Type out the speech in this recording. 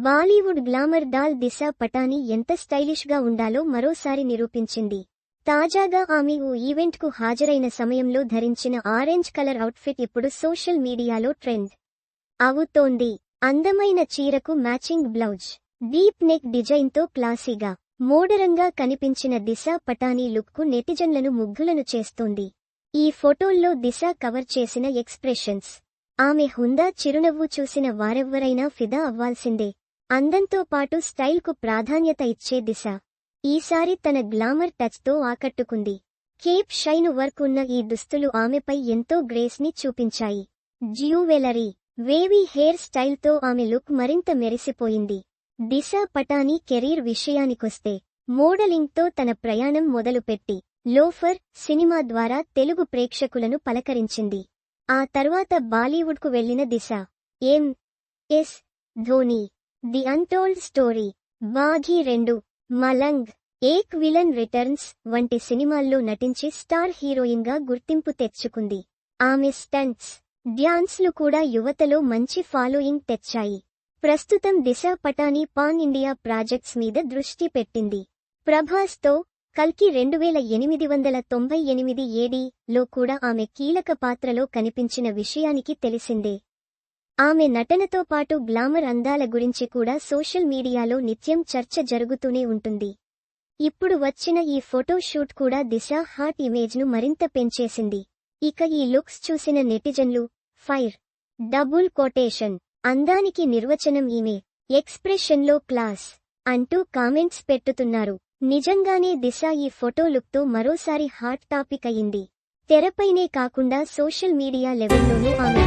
Bollywood glamour doll దిశా పటానీ ఎంత stylish గా ఉండాలో మరోసారి నిరూపించింది. తాజాగా ఆమె ఓ ఈవెంట్ కు హాజరైన సమయంలో ధరించిన ఆరెంజ్ కలర్ అవుట్ఫిట్ ఇప్పుడు సోషల్ మీడియాలో ట్రెండ్ అవుతోంది. అందమైన చీరకు మ్యాచింగ్ బ్లౌజ్, డీప్ నెక్ డిజైన్తో క్లాసీగా, మోడరంగా కనిపించిన దిశా పటానీ లుక్ కు నెటిజన్లను ముగ్ధులను చేస్తోంది. ఈ ఫోటోల్లో దిశా కవర్ చేసిన ఎక్స్ప్రెషన్స్, ఆమె హుందా చిరునవ్వు చూసిన వారెవ్వరైనా ఫిదా అవ్వాల్సిందే. అందంతో పాటు స్టైల్ కు ప్రాధాన్యత ఇచ్చే దిశ ఈసారి తన గ్లామర్ టచ్ తో ఆకట్టుకుంది. కేప్ షైన్ వర్క్ ఉన్న ఈ దుస్తులు ఆమెపై ఎంతో గ్రేస్ ని చూపించాయి. జ్యువెలరీ, వేవీ హెయిర్ స్టైల్ తో ఆమె లుక్ మరింత మెరిసిపోయింది. దిశా పటానీ కెరీర్ విషయానికొస్తే, మోడలింగ్ తో తన ప్రయాణం మొదలుపెట్టి లోఫర్ సినిమా ద్వారా తెలుగు ప్రేక్షకులను పలకరించింది. ఆ తర్వాత బాలీవుడ్ కు వెళ్లిన Disha MS. Dhoni, the untold story, Baaghi 2, Malang, Ek villain returns వంటి సినిమాల్లో నటించి స్టార్ హీరోయిన్ గా గుర్తింపు తెచ్చుకుంది. ఆమె స్టంట్స్, డ్యాన్స్లు కూడా యువతలో మంచి ఫాలోయింగ్ తెచ్చాయి. ప్రస్తుతం దిశా పటానీ పాన్ ఇండియా ప్రాజెక్ట్స్ మీద దృష్టి పెట్టింది. ప్రభాస్ తో కల్కి 2898 ఏడీ లో కూడా ఆమె కీలక పాత్రలో కనిపించిన విషయానికి తెలిసిందే. ఆమె నటనతో పాటు గ్లామర్ అందాల గురించి కూడా సోషల్ మీడియాలో నిత్యం చర్చ జరుగుతూనే ఉంటుంది. ఇప్పుడు వచ్చిన ఈ ఫోటో షూట్ కూడా దిశ హాట్ ఇమేజ్ ను మరింత పెంచేసింది. ఇక ఈ లుక్స్ చూసిన నెటిజన్లు ఫైర్! డబుల్ కొటేషన్, అందానికి నిర్వచనం ఈమె, ఎక్స్ప్రెషన్లో క్లాస్ అంటూ కామెంట్స్ పెట్టుతున్నారు. నిజంగానే దిశ ఈ ఫోటో లుక్ తో మరోసారి హాట్ టాపిక్ అయింది. తెరపైనే కాకుండా సోషల్ మీడియా లెవెల్లోనూ ఆమె